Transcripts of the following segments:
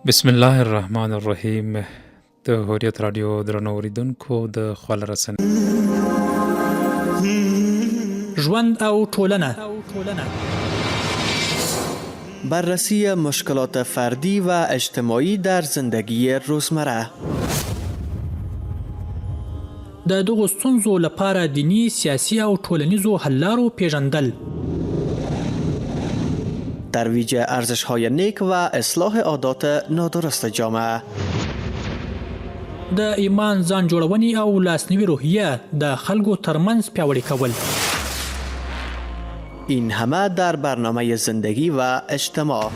بسم الله الرحمن الرحیم. د هوریت رادیو درنو اوریدونکو د خواله رسنۍ ژوند او ټولنه بررسی مشکلات فردی و اجتماعی در زندگی روزمره. د دغو ستونزو لپاره دینی، سیاسي او ټولنیزو حل لارو پیژندل، ترویج ارزش‌های نیک و اصلاح عادات نادرست جامعه. د ایمان ځان جوړونې او لاسنیوي روحیه د خلکو ترمنځ پیاوړې کول. این همه در برنامه زندگی و اجتماع.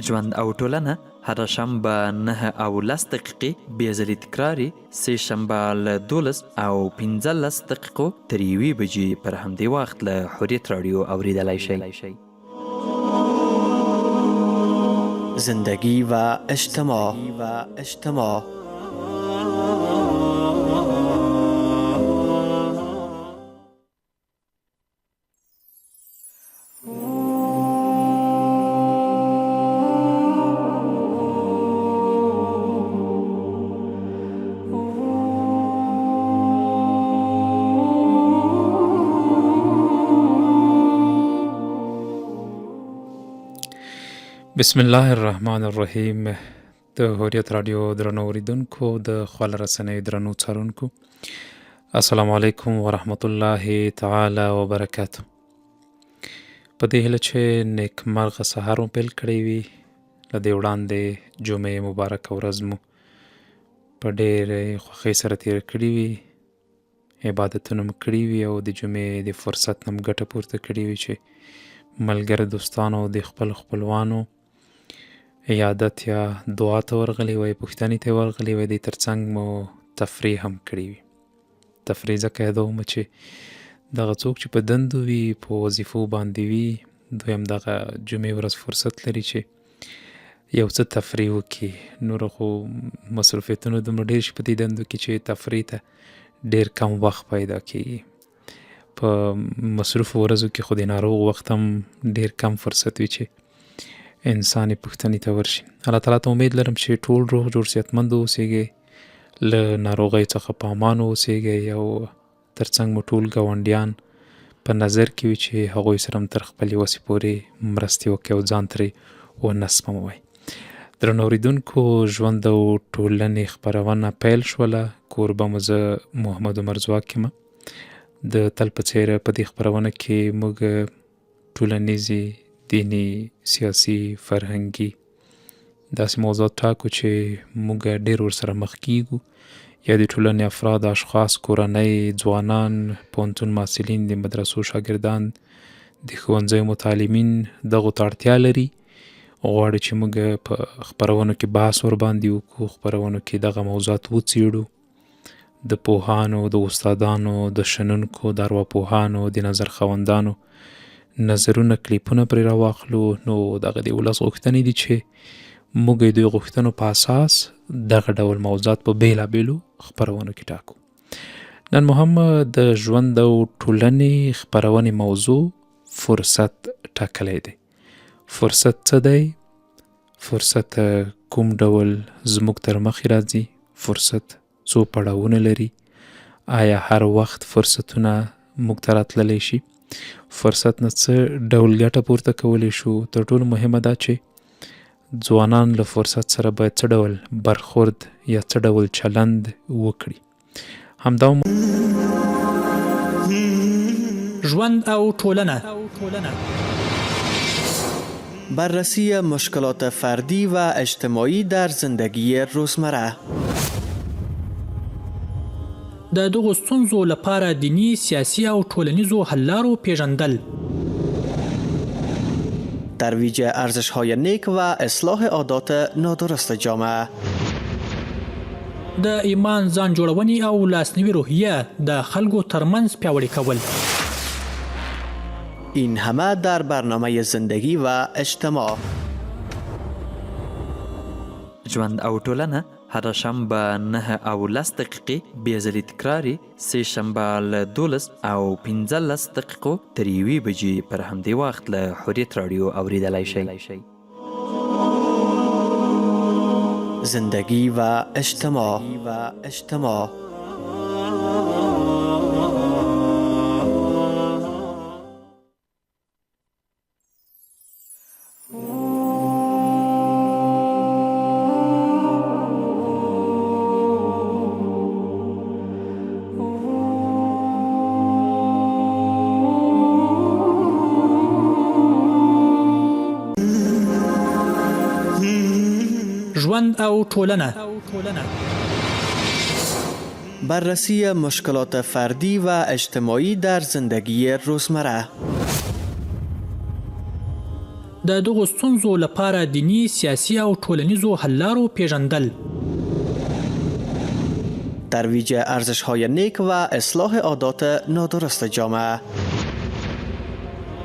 ژوند او ټولنه هر شنبه 9 او 10 دقیقې بې ځلې تکراري، سه شنبه له 12 او 15 دقیقو تر 1 بجې پر همدې وخت له حریت رادیو اوریدلی شئ. زندگی و اجتماع. بسم الله الرحمن الرحیم. د هوریت رادیو درنو اوریدونکو د خواله رسنۍ درنو څارونکو، السلام علیکم ورحمت الله تعالی وبرکاته. په دې هیله چې نیکمرغه سهار مو پیل کړی وي. له دې وړاندې جمعې مبارکه ورځ مو په ډېرې خوښۍ سره تېره کړې وي، عبادتونه مو کړي وي او د جمعې د فرصت نه مو ګټه پورته کړې وي چې ملګرو دوستانو د خپلوانو عیادت یا دعا ته ورغلی وای، پوښتنې ته ورغلی وای، د ترڅنګ مو تفریح هم کړې وي. تفریح ځکه یادوم چې دغه څوک چې په دندو وي، په وظیفو باندې وي، دوی هم دغه جمعې ورځ فرصت لري چې یو څه تفریح وکړي. نور خو مصروفیتونه دومره ډېر شي په دې دندو کې چې تفریح ته ډېر کم وخت پیدا کېږي. په مصروفو ورځو کې خو د ناروغ وخت هم ډېر کم فرصت وي چې انسان یې پوښتنې ته ورشي. الله تعالی ته امید لرم چې ټول روغ جوړ صحتمند اوسیږئ، له ناروغۍ څخه په امان اوسیږئ او ترڅنګ مو ټول ګاونډیان په نظر کې وي چې هغوی سره هم تر خپلې وسې پورې مرستې وکړئ او ځان ترې ونه سپموئ. درنو اورېدونکو، ژوند او ټولنې خپرونه پیل شوله. کوربه مو زه محمد عمر ځواک یم. د تل په څېر په دې خپرونه کې موږ ټولنیزې، دینی، سیاسي، فرهنګي داسې موضوعات ټاکو چې موږ ډېر ورسره مخ کیږو، یا د ټولنې افراد، اشخاص، کورنۍ، ځوانان، پوهنتون محصلین، د مدرسو شاګردان، د ښوونځیو متعلمین دغو ته اړتیا لري، غواړي چې موږ په خپرونو کې بحث ورباندې وکړو، خپرونو کې دغه موضوعات وڅېړو، د پوهانو، د استادانو، د شنونکو، د ارواپوهانو، د نظر خاوندانو نظرونه، کلیپونه پرې راواخلو. نو دغه د ولس غوښتنې دي چې موږ د دوی غوښتنو په اساس دغه ډول موضوعات په بېلابېلو خپرونو کې ټاکو. نن مو هم د ژوند او ټولنې خپرونې موضوع فرصت ټاکلی دی. فرصت څه دی؟ فرصت کوم ډول زموږ تر مخې راځي؟ فرصت څو پړاوونه لري؟ آیا هر وخت فرصتونه موږ ته راتللی شي؟ فرصت نه څه ډول ګټه پورته کولی شو؟ تر ټولو مهمه دا چې ځوانان له فرصت سره باید څه ډول برخورد یا څه ډول چلند وکړي. همدا ژوند او ټولنه، بررسی مشکلات فردی و اجتماعی در زندگی روزمره. د دغو ستونزو لپاره دینی، سیاسي او ټولنیزو حل لارو پیژندل، ترویج ارزش‌های نیک و اصلاح عادات نادرست جامعه. د ایمان ځان جوړونې او لاسنیوي روحیه د خلکو ترمنځ پیاوړې کول. این همه در برنامه زندگی و اجتماع. ژوند او ټولنه هر شنبه 9 او 10 دقیقې بې ځلې تکراري، سه شنبه له 12 او 15 دقیقو تر 1 بجې پر همدې وخت له حریت رادیو اوریدلی شئ. زندگی و اجتماع. ژوند او ټولنه. بررسی مشکلات فردی و اجتماعی در زندگی روزمره. د دغو ستونزو لپاره دینی، سیاسي او ټولنیزو حل لارو پیژندل. ترویج ارزش‌های نیک و اصلاح عادات نادرست جامعه.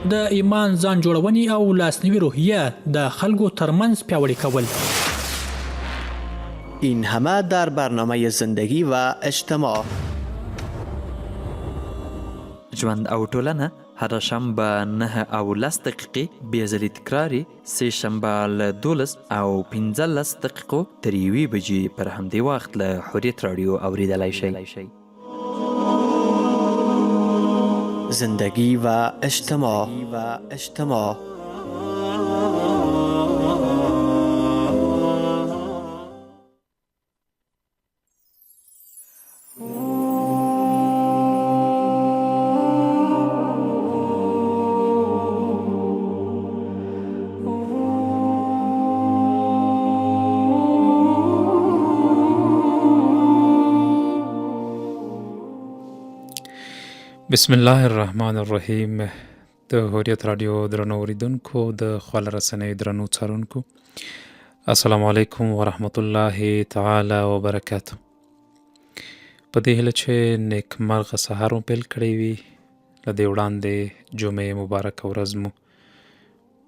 د ایمان ځان جوړونې او لاسنیوي روحیه د خلکو ترمنځ پیاوړې کول. این همه در برنامه زندگی و اجتماع. ژوند او ټولنه هر شنبه 9 او 10 دقیقې بې ځلې تکراري، سه شنبه له 12 او 15 دقیقو تر 1 بجې پر همدې وخت له حریت راډیو اورېدلی شئ. زندگی و اجتماع. بسم الله الرحمن الرحیم. د حریت رادیو درنو اوریدونکو، د خواله رسنۍ درنو څارونکو، السلام علیکم ورحمت الله تعالی وبرکاته. په دې هیله چې نیکمرغه سهار مو پیل کړی وي. له دې وړاندې جمعې مبارکه ورځ مو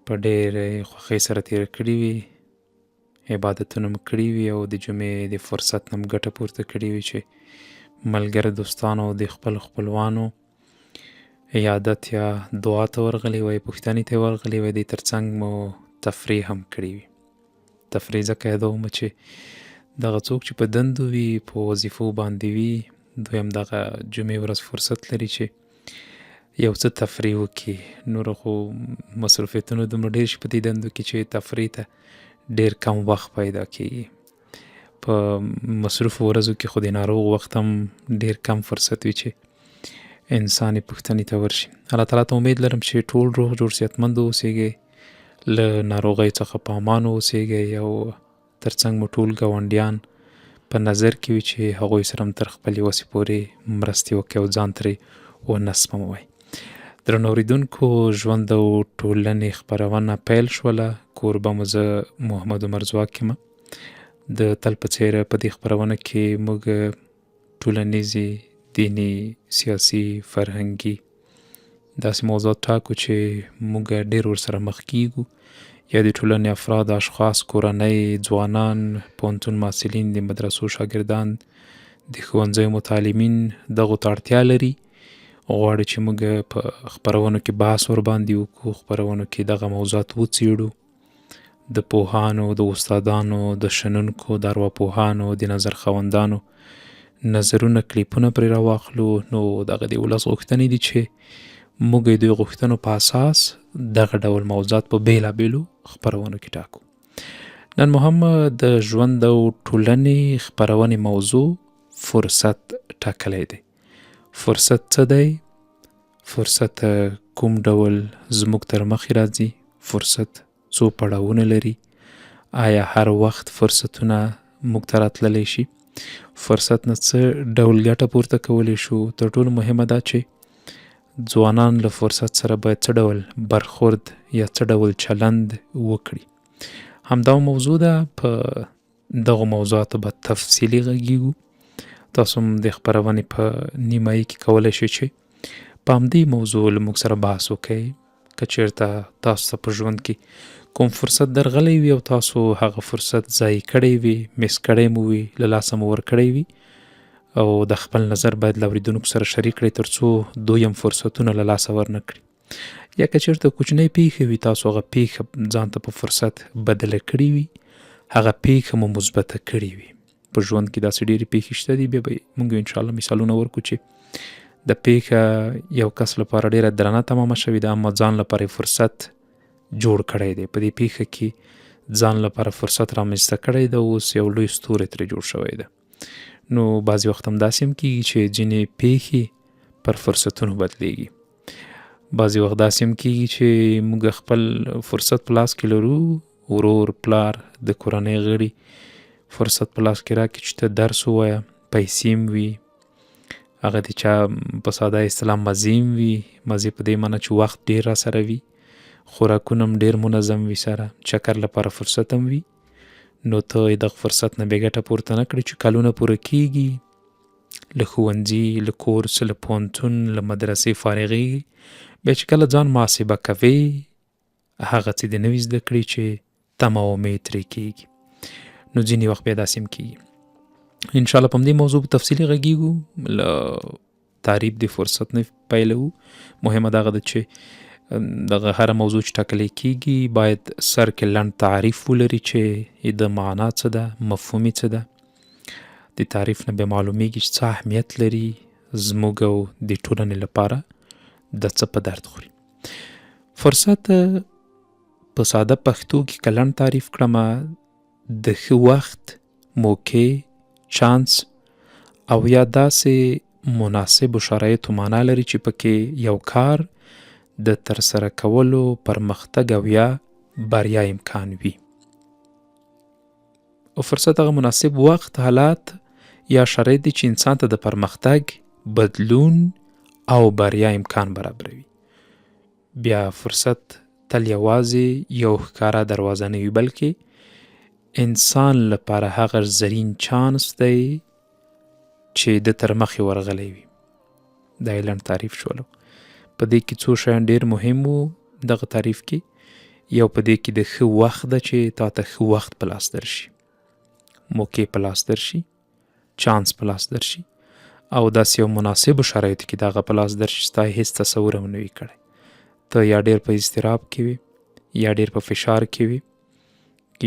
په ډېرې خوښۍ سره تېره کړې وي، عبادتونه مو کړي وي او د جمعې د فرصت نه مو ګټه پورته کړې وي چې ملګرو دوستانو د خپلو خپلوانو عیادت یا دعا ته ورغلی وای، پوښتنې ته ورغلی وای، دې ترڅنګ مو تفریح هم کړې وي. تفریح ځکه یادوم چې دغه څوک چې په دندو وي، په وظیفو باندې وي، دویم دغه جمعې ورځ فرصت لري چې یو څه تفریح وکړي. نور خو مصروفیتونه دومره ډېر شي په دې دندو کې چې تفریح ته ډېر کم وخت پیدا کېږي. په مصروفو ورځو کې خو د ناروغ وخت هم ډېر کم فرصت وي چې انسان یې پوښتنې ته ورشي. الله تعالی ته امید لرم چې ټول روغ جوړ صحتمند اوسیږئ، له ناروغۍ څخه په امان اوسیږئ او ترڅنګ مو ټول ګاونډیان په نظر کې وي چې هغوی سره هم تر خپلې وسې پورې مرستې وکړئ او ځان ترې ونه سپموئ. درنو اورېدونکو، ژوند او ټولنې خپرونه پیل شوله. کوربه مو زه محمد عمر ځواک یم. د تل په څېر په دې خپرونه کې موږ ټولنیزې، دینی، سیاسي، فرهنګي داسې موضوعات ټاکو چې موږ ډېر ورسره مخ کیږو، یا د ټولنې افراد، اشخاص، کورنۍ، ځوانان، پوهنتون محصلین، د مدرسو شاګردان، د ښوونځیو متعلمین دغو ته اړتیا لري، غواړي چې موږ په خپرونو کې بحث ورباندې وکړو، خپرونو کې دغه موضوعات وڅېړو، د پوهانو، د استادانو، د شنونکو، د ارواپوهانو، د نظر خاوندانو نظرونه، کلیپونه پرې راواخلو. نو دغه د ولس غوښتنې دي چې موږ د دوی غوښتنو په اساس دغه ډول موضوعات په بېلابېلو خپرونو کې ټاکو. نن مو هم د ژوند او ټولنې خپرونې موضوع فرصت ټاکلی دی. فرصت څه دی؟ فرصت کوم ډول زموږ تر مخې راځي؟ فرصت څو پړاوونه لري؟ آیا هر وخت فرصتونه موږ ته راتللی شي؟ فرصت نه څه ډول ګټه پورته کولی شو؟ تر ټولو مهمه دا چې ځوانان له فرصت سره باید څه ډول برخورد یا څه ډول چلند وکړي. همدا موضوع ده. په دغو موضوعاتو به تفصیلي غږیږو. تاسو هم د خپرونې په نیمایي کې کولی شئ چې په همدې موضوع له موږ سره بحث وکړئ. که چېرته تاسو ته په ژوند کې کوم فرصت درغلی وي او تاسو هغه فرصت ضایع کړی وي، مس کړی مو وي، له لاسه مو ورکړی وي، او د خپل نظر باید له اورېدونکو سره شریک کړئ تر څو دویم فرصتونه له لاسه ورنه کړي. یا که چېرته کوچنۍ پیښې وي، تاسو هغه پیښه ځان ته په فرصت بدله کړې وي، هغه پیښه مو مثبته کړې وي. په ژوند کې داسې ډېرې پیښې شته دي، بیا به موږ انشاءالله مثالونه ورکړو چې د پیښه یو کس لپاره ډېره درنه تمامه شوې ده، اما ځان لپاره یې فرصت جوړ کړی دی. په دې پیښه کې ځان لپاره فرصت رامنځته کړی ده، اوس یو لوی ستوری ترې جوړ شوی ده. نو بعضې وخت هم داسې هم کېږي چې ځینې پیښې پر فرصتونو بدلیږي. بعضې وخت داسې هم کېږي چې موږ خپل فرصت په لاس کې لرو، ورور، پلار، د کورنۍ غړي فرصت په لاس کې راکړي چې ته درس ووایه، پیسې هم وي، هغه د چا په ساده اصطلاح مزې هم وي. مزې په دې معنی چې وخت ډېر را سره وي، خوراکونه هم ډېر منظم وي، سره چکر لپاره فرصت هم وي. نو ته یې دغه فرصت نه بې ګټه پورته نه کړې چې کلونه پوره کېږي، له ښوونځي، له کورس، له پوهنتون، له مدرسې فارغېږي، بیا چې کله ځان محاسبه کوې هغه څه دې نه وي زده کړي چې تمه او امید ترې کېږي. نو ځینې وخت بیا داسې هم کېږي. انشاءالله په همدې موضوع په تفصیلي غږیږو، له تعریف د فرصت نه پیلوو. مهمه دغه ده چې دغه هره موضوع چې ټاکلی کېږي باید سر کې لنډ تعریف ولري چې د معنا څه ده، مفهومي څه ده. د تعریف نه بیا معلومیږي چې څه اهمیت لري زموږ او د ټولنې لپاره، د څه په درد خوري. فرصت په ساده پښتو کې که لنډ تعریف کړم، د ښه وخت، موقع، چانس او یا داسې مناسبو شرایطو معنا لري چې پکې یو کار د ترسره کولو، پرمختګ او یا بریا امکان وي. او فرصت هغه مناسب وخت، حالات یا شرایط دي چې انسان ته د پرمختګ، بدلون او بریا امکان برابروي. بیا فرصت تل یوازې یو ښکاره دروازه نه وي، بلکې انسان لپاره هغه زرین چانس دی چې د تر مخې ورغلی وي. دا یې لنډ تعریف شولو. په دې کې څو شیان ډېر مهم وو دغه تعریف کې. یو په دې کې د ښه وخت ده چې تا ته ښه وخت په لاس درشي، موقع په لاس درشي، چانس په لاس درشي، او داسې یو مناسبو شرایطو کې دغه په لاس درشي ستا هېڅ تصور هم نه وي کړی. ته یا ډېر په اضطراب کې وي، یا ډېر په فشار کې وي،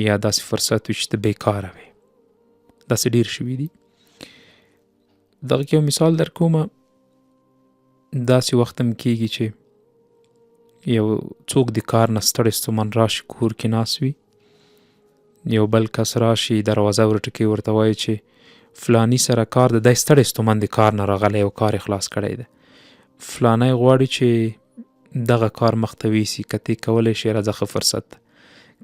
یا داسې فرصت وي چې ته بېکاره وي. داسې ډېر شوي دي. دغه کې یو مثال در کومه. داسې وخت هم کېږي چې یو څوک د کار نه ستړی ستومن راشي، کور کې ناست وي، یو بل کس راشي دروازه ورټکوي، ورته وایي چې فلاني سره کار ده، دی ستړی ستومن د کار نه راغلی او کار یې خلاص کړی ده. فلانی غواړي چې دغه کار مخته ویسي، که ته کولی شې راځه ښه فرصت ده.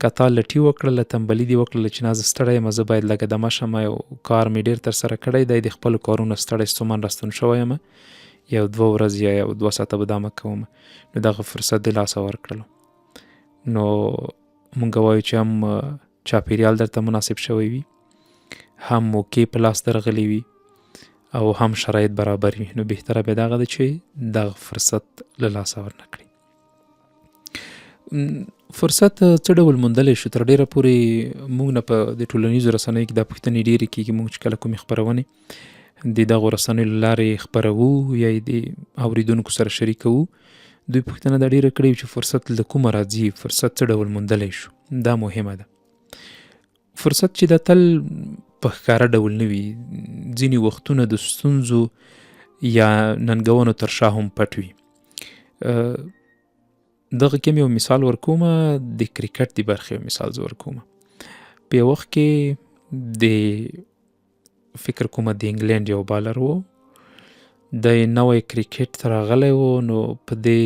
که تا لټي وکړله، تنبلي دې وکړله چې نه زه ستړی یم، زه باید لږه دمه شم، یو کار مې ډېر ترسره کړی دی، د خپلو کارونو ستړی ستومن راستون شوی یم، یو 2 ورځې یا یو 2 ساعته به دمه کوم. نو دغه فرصت د لاسه ورکړلو. نو مونږ وایو چې هم چاپېریال درته مناسب شوی وي، هم موقع په لاس درغلی وي، او هم شرایط برابر وي. نو بهتره بیا دغه ده چې دغه فرصت له لاسه ورنه کړي. فرصت څه ډول موندلی شو؟ تر ډېره پورې موږ نه په د ټولنیزو رسنیو کې دا پوښتنې ډېرې کېږي. موږ چې کله کومې خپرونې د دغو رسنیو له لارې خپروو یا یې د اورېدونکو سره شریکوو، دوی پوښتنه دا ډېره کړې چې فرصت له کومه راځي، فرصت څه ډول موندلی شو. دا مهمه ده. فرصت چې دا تل په ښکاره ډول نه وي، ځینې وختونه د ستونزو یا ننګونو تر شا هم پټ وي. دغه کې یو مثال ورکومه، د کرکټ د برخې یو مثال زه ورکومه. په یو وخت کې د فکر کومه د انګلینډ یو بالر و، دی نوی کرکټ ته راغلی و. نو په دې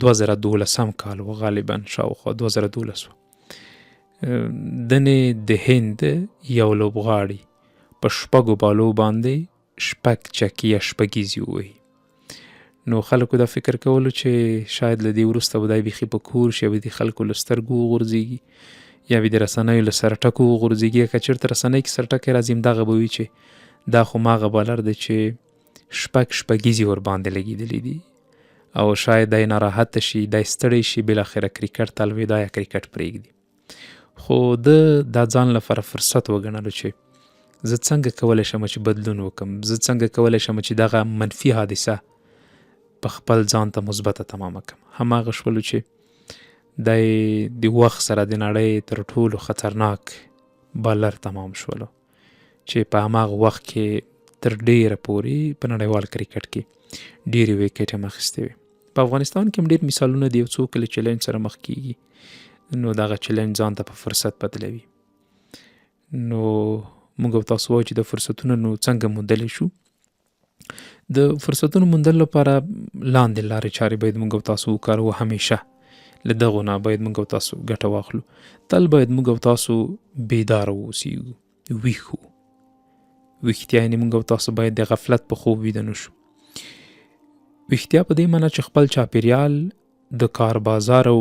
2012 کال و، غالبا شاوخوا 2012 و. دنې د هند یو لوبغاړي په 6 بالو باندې 6 چکي یا 6 ووهي. نو خلکو دا فکر کولو چې شاید له دې وروسته به دی بیخي په کور شي، یا به د خلکو له سترګو وغورځېږي، یا به د رسنیو له سرټکو وغورځېږي. که چېرته رسنۍ کې سرټکی راځي، همدغه به وي چې دا خو ماغه بالر دی چې 6 ورباندې لګېدلي دي، او شاید دی ناراحته شي، دی ستړی شي، بالاخره کرکټ ته الوداع یا کرکټ پرېږدي. خو ده دا ځان لپاره فرصت وګڼلو چې زه څنګه کولی شم چې بدلون وکړم، زه څنګه کولی شم چې دغه منفي حادثه په خپل ځان ته مثبته تمامه کړم. هماغه شولو چې دی د وخت سره د نړۍ تر ټولو خطرناک بالر تمام شولو چې په هماغه وخت کې تر ډیره پورې په نړیوال کرکټ کې ډیرې ویکټ هم اخیستې وي. په افغانستان کې هم ډیر مثالونه دي، یو څوک له چیلنج سره مخ کیږي نو دغه چیلنج ځان ته په فرصت بدلوي. نو موږ او تاسو وایو چې د فرصتونو نو څنګه موندلی شو. د فرصتونو موندلو لپاره لاندې لارې چارې باید موږ او تاسو وکاروو. همیشه له دغو نه باید موږ او تاسو ګټه واخلو. تل باید موږ او تاسو بیداره واوسیږو، ویښ وو. ویښتیا یعنې موږ او تاسو باید د غفلت په خوب ویده نه شو. ویښتیا په دې معنی چې خپل چاپېریال د کار بازار او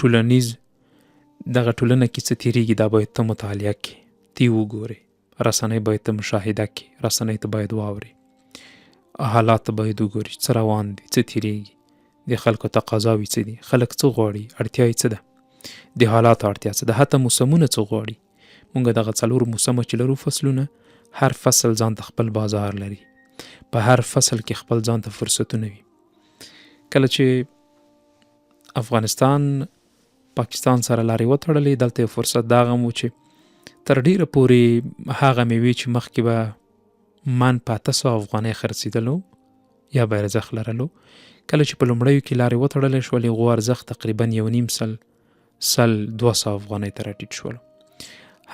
ټولنیز دغه ټولنه کې څه تېرېږي دا باید ته مطالعه کړې، تی وګورې. رسنۍ باید ته مشاهده کړې، رسنۍ ته باید واورې، حالات ته باید وګورې څه روان دي، څه تېرېږي، د خلکو تقاضاوې څه دي، خلک څه غواړي، اړتیا یې څه ده، د حالاتو اړتیا څه ده، حتی موسمونه څه غواړي. موږ دغه 4 موسمه چې لرو فصلونه، هر فصل ځان ته خپل بازار لري، په هر فصل کې خپل ځان ته فرصتونه وي. کله چې افغانستان پاکستان سره لارې وتړلې، دلته یو فرصت دا هم و چې تر ډیره پورې هغه میوې چې مخکې به من په 800 افغانۍ خرڅېدلو یا به ارزښت لرلو، کله چې په لومړیو کې لارې وتړلی شول، هغو ارزښت تقریبا 1.5 200 افغانۍ ته راټیټ شولو.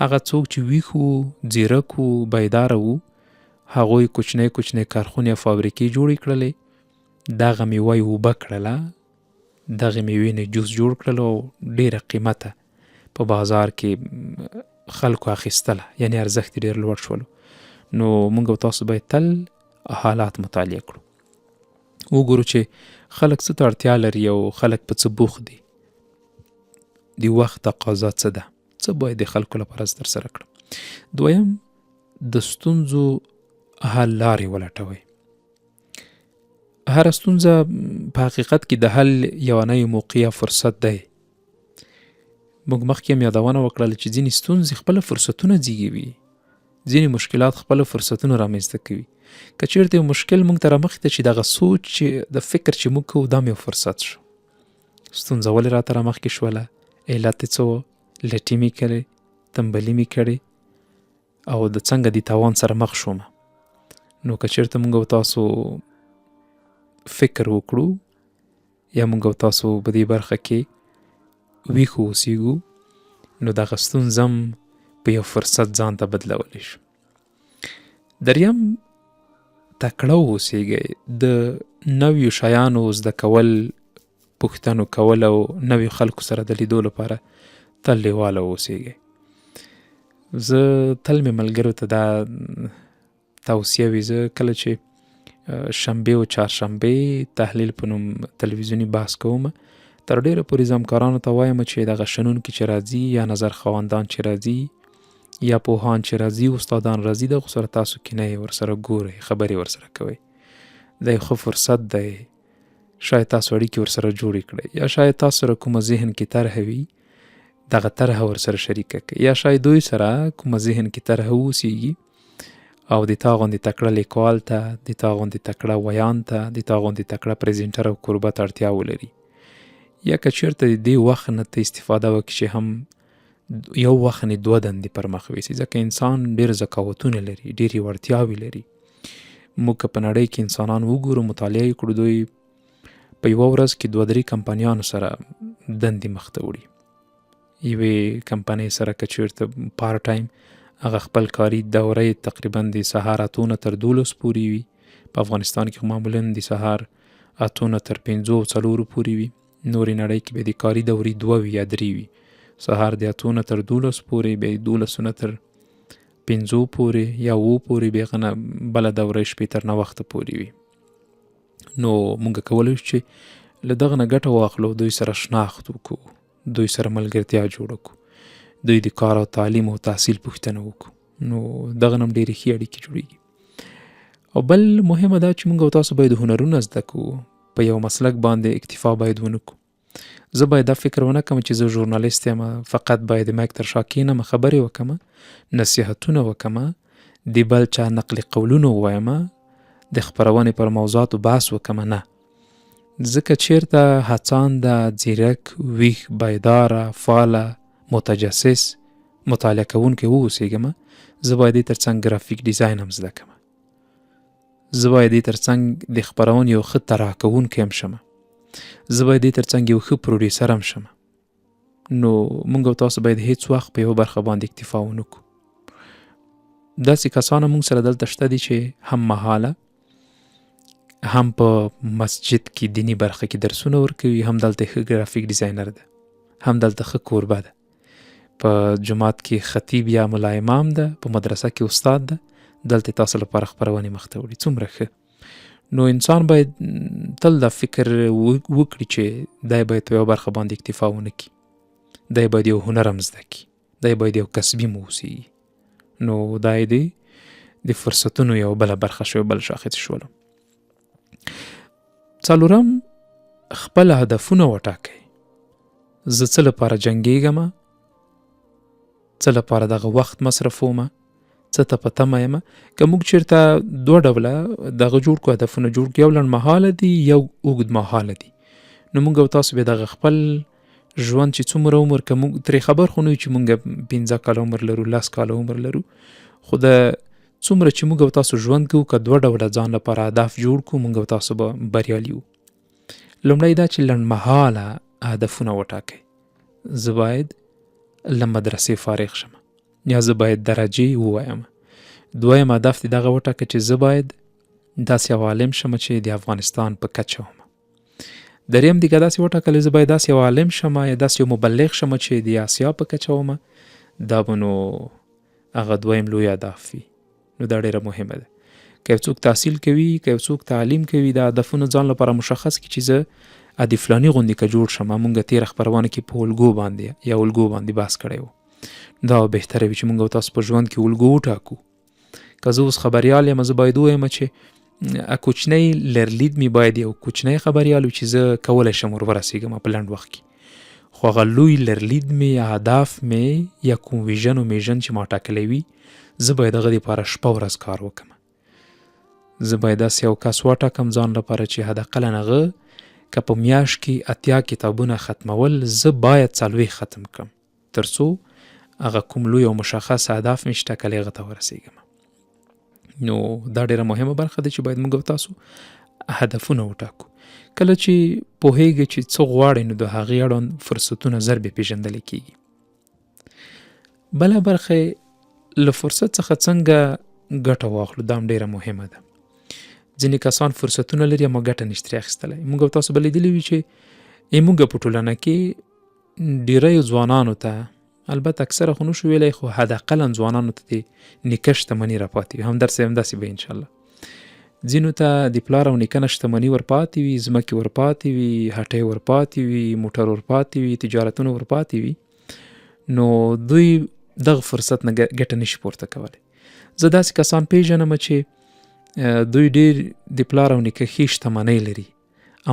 هغه څوک چې ویښ وو، ځیرک وو، بیداره وو، هغوی کوچنۍ کوچنۍ کارخونې او فابریکې جوړې کړلې، دغه میوه یې اوبه کړله، دغه میوې نه جوس جوړ کړلو او ډیره قیمته په بازار کې خلکو اخیستله، یعنی ارزښت ډیر لوړ شولو. نو موږ او تاسو باید تل حالات مطالعه کړو، وګورو چې خلک څه ته اړتیا لري او خلک په څه بوخت دي، د وخت تقاضا څه ده، څه باید د خلکو لپاره ترسره کړم. دویم، د ستونزو حل لارې ولټوئ. هره ستونزه په حقیقت کې د حل یوه موقع فرصت دی. موږ مخکې هم یادونه وکړله چې ځینې ستونزې خپله فرصتونه زیږوي، ځینې مشکلات خپله فرصتونه رامنځته کوي. که چېرته یو مشکل موږ ته رامخې ته چې دغه سوچ چې د فکر چې موږ کوو دا مې یو فرصت شو. ستونزه ولې راته رامخکې شوله، علت یې څه و، لټي مې کړې، تنبلي مې کړې او د څنګه د تاوان سره مخ شوم. نو که چېرته موږ او تاسو فکر وکړو یا موږ او تاسو په دې برخه کې ویښ اوسیږو، نو دغه ستونزه هم په یو فرصت ځان ته بدلولی شو. دریم، تکړه اوسیږئ. د نویو شیانو زده کول، پوښتنو کول او نویو خلکو سره د لیدو لپاره تل لیواله اوسیږئ. زه تل مې ملګرو ته دا توصیه وي، زه کله چې شنبې او چهارشنبې تحلیل په نوم تلویزیوني بحث کوم، تر ډیره پورې زه همکارانو ته وایم چې دغه شنونکي چې راځي یا نظر خواندان چې راځي یا پوهان چې راځي، استادان راځي، دغو سره تاسو کینئ، ورسره ګورئ، خبرې ورسره کوئ. دا یو ښه فرصت دی، شاید تاسو اړیکې ورسره جوړې کړئ، یا شاید تاسو سره کومه ذهن کې طرحه وي، دغه طرحه ورسره شریکه کړئ، یا شاید دوی سره کومه ذهن کې طرحه واوسیږي او د تا غوندې تکړه لیکوال ته، د تا غوندې تکړه ویان ته، د تا غوندې تکړه پریزنټر او کوربت اړتیا ولري. یا که چېرته د دې وخت نه ته استفاده وکړي چې هم یو وخت نه 2 دندې پر مخ ویسي، ځکه انسان ډېر ذکاوتونه لري، ډېرې وړتیاوې لري. موږ که په نړۍ کې انسانان وګورو، مطالعه یې کړو، دوی په یوه ورځ کې 2-3 کمپنیانو سره دندې مخ ته وړي. یوې کمپنۍ سره که چېرته پارت ټایم هغه خپل کاري دوره تقریبا د سهار 8 نه تر 12 پورې وي. په افغانستان کې معمولا د سهار 8 نه تر 5 او 4 پورې وي. نورې نړۍ کې به د کاري دورې 2 وي یا 3 وي. سهار د 8 نه تر 12 پورې، بیا 12 نه تر 5 پورې یا 7 پورې، بیا غنه بله دوره شپې تر 9 وخته پورې وي. نو موږ کولی شو چې له دغه نه ګټه واخلو، دوی سره شناخت وکړو، دوی سره ملګرتیا جوړه کړو، دوی د کار او تعلیم او تحصیل پوښتنه وکړو. نو دغه نه هم ډېرې ښې اړیکې جوړېږي. او بل مهمه دا چې موږ او تاسو باید هنرونه زده کړو، په یو مسلک باندې اکتفا باید ونه کړو. زه باید دا فکر ونه کړم چې زه ژورنالیست یم، فقط باید د مایک تر شا کښېنم، خبرې وکړم، نصیحتونه وکړم، د بل چا نقل قولونه ووایم، د خپرونې پر موضوعاتو بحث وکړم. نه، ځکه چېرته هڅانده، ځیرک، ویښ، بیداره، فعاله، متجسس مطالعه کوونکی واوسېږم، زه باید دې ترڅنګ ګرافیک ډیزاین هم زده کړم، زه باید دې ترڅنګ د خپرونې یو ښه طراح کوونکی هم شم، زه باید دې ترڅنګ یو ښه پروډیوسر هم شم. نو موږ او تاسو باید هیڅ وخت په یوه برخه باندې اکتفا ونه کړو. داسې کسان موږ سره دلته شته دي چې هم مهاله هم په مسجد کې دینی برخه کې درسونه ورکوي، هم دلته ښه ګرافیک ډیزاینر ده، هم دلته ښه کوربه ده، په جماعت کې خطیب یا ملا امام ده، په مدرسه کې استاد ده، دلته تاسو لپاره خپرونې مخته وړي. څومره ښه. نو انسان باید تل دا فکر وکړي چې دی باید په یوه برخه باندې اکتفا ونه کړي، دی باید یو هنر هم زده کړي، دی باید یو کسبي هم واوسېږي. نو دا یې د فرصتونو یو بله برخه شوه، بل شاخص شولو. څلورم، خپل هدفونه وټاکئ. زه څه لپاره جنګېږم، څه لپاره دغه وخت مصرفومه، څه ته په تمه یم. که موږ چېرته دوه ډوله دغه جوړ کړو، هدفونه جوړ کړو، یو لنډمهاله دي یو اوږدمهاله دي. نو موږ او تاسو به دغه خپل ژوند چې څومره عمر که موږ ترې خبر خو نه یو چې موږ 15 کاله عمر لرو، 10 کاله عمر لرو، خو د څومره چې موږ او تاسو ژوند کوو، که دوه ډوله ځان لپاره اهداف جوړ کړو، موږ او تاسو به بریالي وو. لومړی دا چې لنډمهاله هدفونه وټاکئ. زه باید له مدرسې فارغ شم یا زه باید درجې ووایم. دویم هدف دې دغه وټاکه چې زه باید داسې یو عالم شم چې د افغانستان په کچه وم. دریم دې که داسې وټاکلی زه باید داسې یو عالم شم یا داسې یو مبلغ شم چې د آسیا په کچه وم، دا به نو هغه دویم لوی هدف وي. نو دا ډېره مهمه ده. که یو څوک تحصیل کوي، که یو څوک تعلیم کوي، دا هدفونه ځان لپاره مشخص کړي چې زه د فلاني غوندې که جوړ شم. موږ تېره خپرونه کې په الګو باندې یا الګو باندې بحث کړی و. دا بهتره وي چې موږ او تاسو په ژوند کې الګو وټاکو. که زه اوس خبریال یم، زه باید ووایم چې کوچنی لرلید می باید یو کوچنی خبریال وي چې زه کولی شم ورسېږم په لنډ وخت کې. خو هغه لوی لرلید می یا هدف می یا کوم ویژن و میژن چې ما ټاکلی وي، زه باید هغه دپاره شپه ورځ کار وکړم. زه باید داسې یو کس وټاکم ځان لپاره چې حداقل هغه که په میاشت کې 80 کتابونه ختمول، زه باید 40 ختم کړم تر څو هغه کوم لوی او مشخص هدف مې چې ټاکلی هغه ته ورسېږم. نو دا ډېره مهمه برخه ده چې باید موږ او تاسو هدفونه وټاکو. کله چې پوهیږئ چې څه غواړئ، نو د هغې اړوند فرصتونه ژر بې پېژندلی کېږي. بله برخه له فرصت څخه څنګه ګټه واخلو، دا هم ډېره مهمه ده. ځینې کسان فرصتونه لري اما ګټه نشي ترې اخیستلی. موږ او تاسو به لیدلي وي چې موږ په ټولنه کې ډېریو ځوانانو ته، البته اکثره خو نشو ویلی، خو حداقلا ځوانانو ته د نیکه شتمني راپاتې وي. همداسې به انشاءالله ځینو ته د پلار او نیکه نه شتمني ورپاتې وي، ځمکې ورپاتې وي، هټۍ ورپاتې وي، موټر ورپاتې وي، تجارتونه ورپاتې وي. نو دوی دغه فرصت نه ګټه نشي پورته کولی. زه داسې کسان پیژنم چې دوی ډېر د پلار او نیکه ښې شتمنۍ لري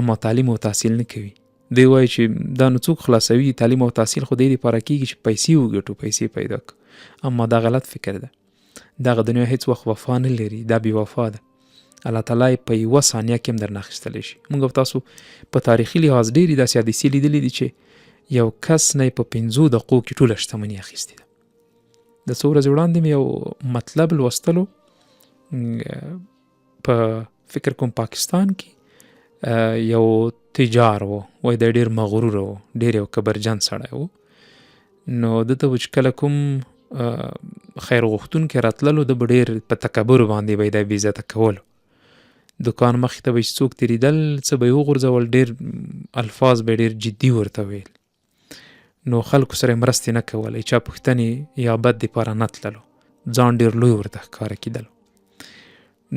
اما تعلیم او تحصیل نه کوي. دوی وایي چې دا نو څوک خلاصوي، تعلیم او تحصیل خو دې دپاره کېږي چې پیسې وګټو، پیسې پیدا کړو. اما دا غلط فکر ده. دغه دنیا هیڅ وخت وفا نه لري، دا بې وفا ده. الله تعالی په یوه ثانیه کې هم درنه اخیستلی شي. موږ او تاسو په تاریخي لحاظ ډېرې داسې حادثې لیدلې دي چې یو کس نه یې په 5 دقیقو کې ټوله شتمني اخیستې ده. د څو ورځې وړاندې مې یو مطلب لوستلو په فکر کوم پاکستان کې یو تجار و، وایي دی ډېر مغرور و، ډېر یو کبرجن سړی و. نو ده ته چې کله کوم خیر غوښتونکی راتللو، ده به ډېر په تکبر باندې به یې دی بې عزته کولو. دکان مخې ته به چې څوک تېرېدل، څه به یې وغورځول، ډېر الفاظ به یې ډېر جدي ورته ویل. نو خلکو سره یې مرستې نه کولی، چا پوښتنې یا بد دپاره نه تللو، ځان ډېر لوی ورته ښکاره کېدلو.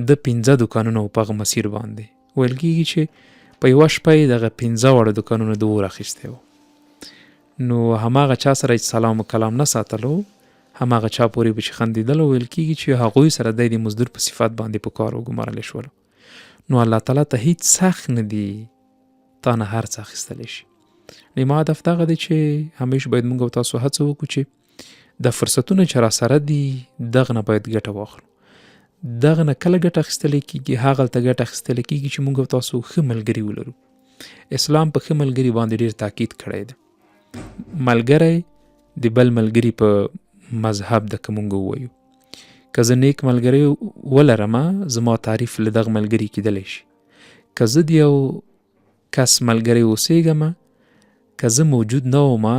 د 15 دکانونه و په هغه مسیر باندې. ویل کېږي چې په یوه شپه یې دغه 15 واړه دکانونه د اور اخیستی و. نو هماغه چا سره چې سلام و کلام نه ساتلو، هماغه چا پورې به چې خندېدلو، ویل کېږي چې هغوی سره دی د مزدور په صفت باندې په کار وګمارلی شولو. نو الله تعالی ته هیڅ سخت نه دي، تا نه هر څه اخیستلی شي. ما هدف دغه دی چې همیشه باید موږ او تاسو هڅه وکړو چې د فرصتونه چې را سره دي دغه نه باید ګټه واخلو. دغه نه کله ګټه اخیستلی کېږي، هغلته ګټه اخیستلی کېږي چې موږ او تاسو ښه ملګري ولرو. اسلام په ښه ملګري باندې ډېر تاکید کړی دی. ملګری د بل ملګري په مذهب ده که مونږ ووایو. که زه نیک ملګری ولرمه زما تعریف له دغه ملګري کیدلی شي. که زه د یو کس ملګری اوسېږمه، که زه موجود نه ومه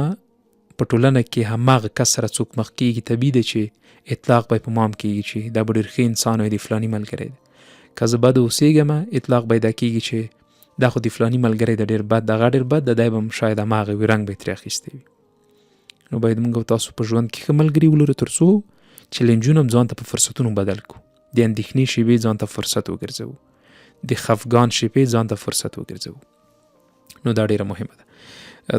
په ټولنه کې هماغه کس سره څوک مخ کېږي، طبیعي ده چې اطلاق به یې په مام کېږي چې دا به ډېر ښه انسان وي، د فلاني ملګری دی. که زه بد اوسېږمه اطلاق به یې دا کېږي چې دا خو د فلاني ملګری دی ډېر بد، دغه ډېر بد دی، دی به هم شاید هماغه وي، رنګ به یې ترې اخیستی وي. نو باید موږ او تاسو په ژوند کې ښه ملګري ولرو تر څو چیلنجونه هم ځان ته په فرصتونو بدل کړو. د اندېښنې شېبې ځان ته فرصت وګرځوو، د خفګان شېبې ځان ته فرصت وګرځوو. نو دا ډېره مهمه ده.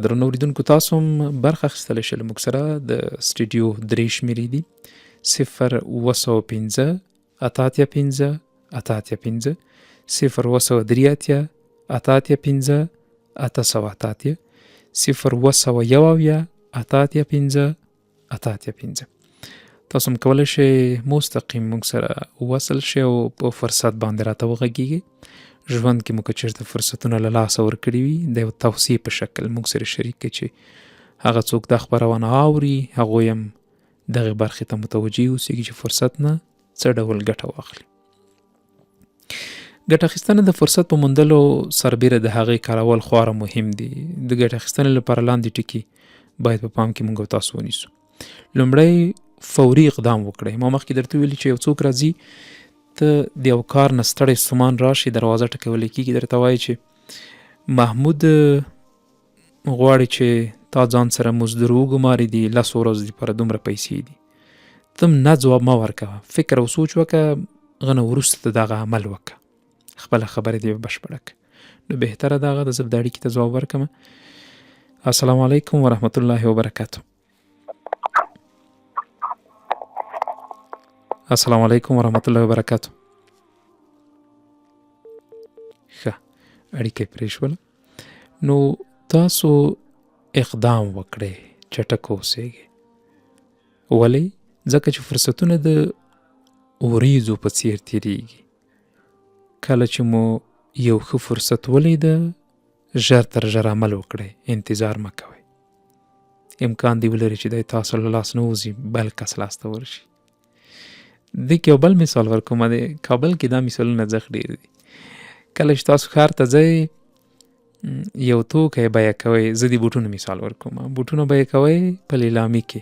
درنو اوریدونکو تاسو هم برخه اخیستلی شئ له موږ سره. د سټوډیو 3 شمېرې دي 0 915 885 0 915 885 0 885 885. تاسو هم کولی شئ مستقیم موږ سره وصل شئ او په فرصت باندې راته وغږیږئ. ژوند کې مو که چېرته فرصتونه له لاسه ورکړي وي د یو توصیې په شکل موږ سره شریک کړئ چې هغه څوک دا خپرونه اوري هغوی هم دغې برخې ته متوجه اوسېږي چې فرصت نه څه ډول ګټه واخلي. ګټه اخیستنه د فرصت په موندلو سربیره د هغې کارول خورا مهم دي. د ګټه اخیستنې لپاره لاندې ټکي باید په پام کې موږ او تاسو ونیسو. لومړی فوري اقدام وکړئ. ما مخکې درته ویلي چې یو څوک راځي ته د یو کار نه ستړی ستومان راشي، دروازه ټکولی کېږي، درته وایي چې محمود غواړي چې تا ځان سره مزدور وګماري دي، 10 ورځو دپاره دومره پیسې دي. ته نه ځواب مه ورکوه، فکر او سوچ وکړه، هغه نه وروسته دغه عمل وکړه، خپله خبره دې بشپړه کړه. نو بهتره دا ده زه به د اړیکې ته ځواب ورکړم. السلام علیکم ورحمت الله وبرکاتو. السلام علیکم ورحمت الله وبرکاتو. ښه اړیکه پرې شوله. نو تاسو اقدام وکړئ، چټک اوسېږئ. ولې؟ ځکه چې فرصتونه د وریځو په څیر تېرېږي. کله چې مو یو ښه فرصت ولیده ژر تر ژره عمل وکړئ، انتظار مه کوئ. امکان دی ولري چې دی تاسو له لاس نه وځي، بل کس لاس ته ورشي. دې کې یو بل مثال ورکوم. د کابل کې دا مثالونه ځخ ډېر دي. کله چې تاسو ښار ته ځئ یو توکی بیه کوئ، زه د بوټونو مثال ورکوم. بوټونه بیه کوئ په لیلامي کې،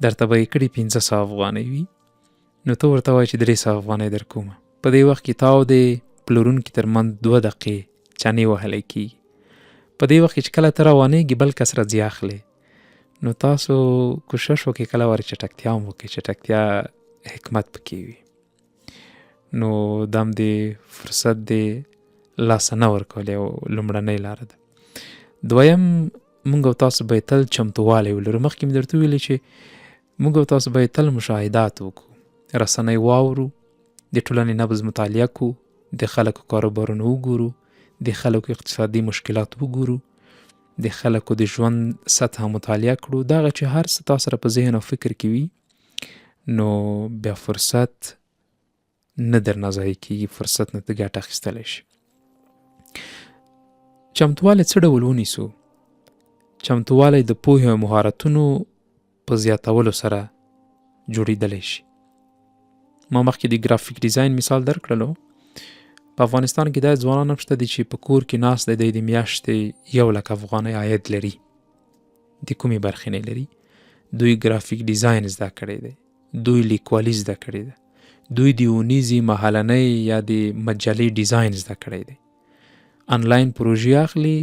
درته به یې کړي 500 افغانۍ وي، نو ته ورته وایې چې 300 افغانۍ در کومه. په دې وخت کې تا او د پلورونکي ترمنځ 2 دقیقې چنې وهلی کېږي. په دې وخت کې چې کله ته روانېږي بل کس راځي اخلي، نو تاسو کوشش وکړئ کله وارې چټکتیا هم وکړئ. چټکتیا حکمت پکې وي. نو دا هم د فرصت د لاسه نه ورکول یو لومړنۍ لاره ده. دویم موږ او تاسو باید تل چمتووالی ولرو. مخکې مې درته ویلي چې موږ او تاسو باید تل مشاهدات وکړو، رسنۍ واورو، د ټولنې نبض مطالعه کړو، د خلکو کاروبارونه وګورو، د خلکو اقتصادي مشکلات وګورو، د خلکو د ژوند سطحه مطالعه کړو. دغه چې هر څه تاسو سره په ذهن او فکر کې وي نو بیا فرصت نه درنه ضایع کېږي، فرصت نه ته ګټه اخیستلی شي. چمتوالی څه ډول ونیسو؟ چمتوالی د پوهې او مهارتونو په زیاتولو سره جوړېدلی شي. ما مخکې د ګرافیک ډیزاین مثال درکړلو. په افغانستان کې دا ځوانان هم شته دي چې په کور کې ناست دی، د میاشتې 1,00,000 افغانۍ عاید لري، د کومې برخې نه لري. دوی ګرافیک ډیزاین زده کړی دی، دوی لیکوالي زده کړې ده، دوی د اونیزې محلنۍ یا د مجلې ډیزاین زده کړی دی. آنلاین پروژې اخلي،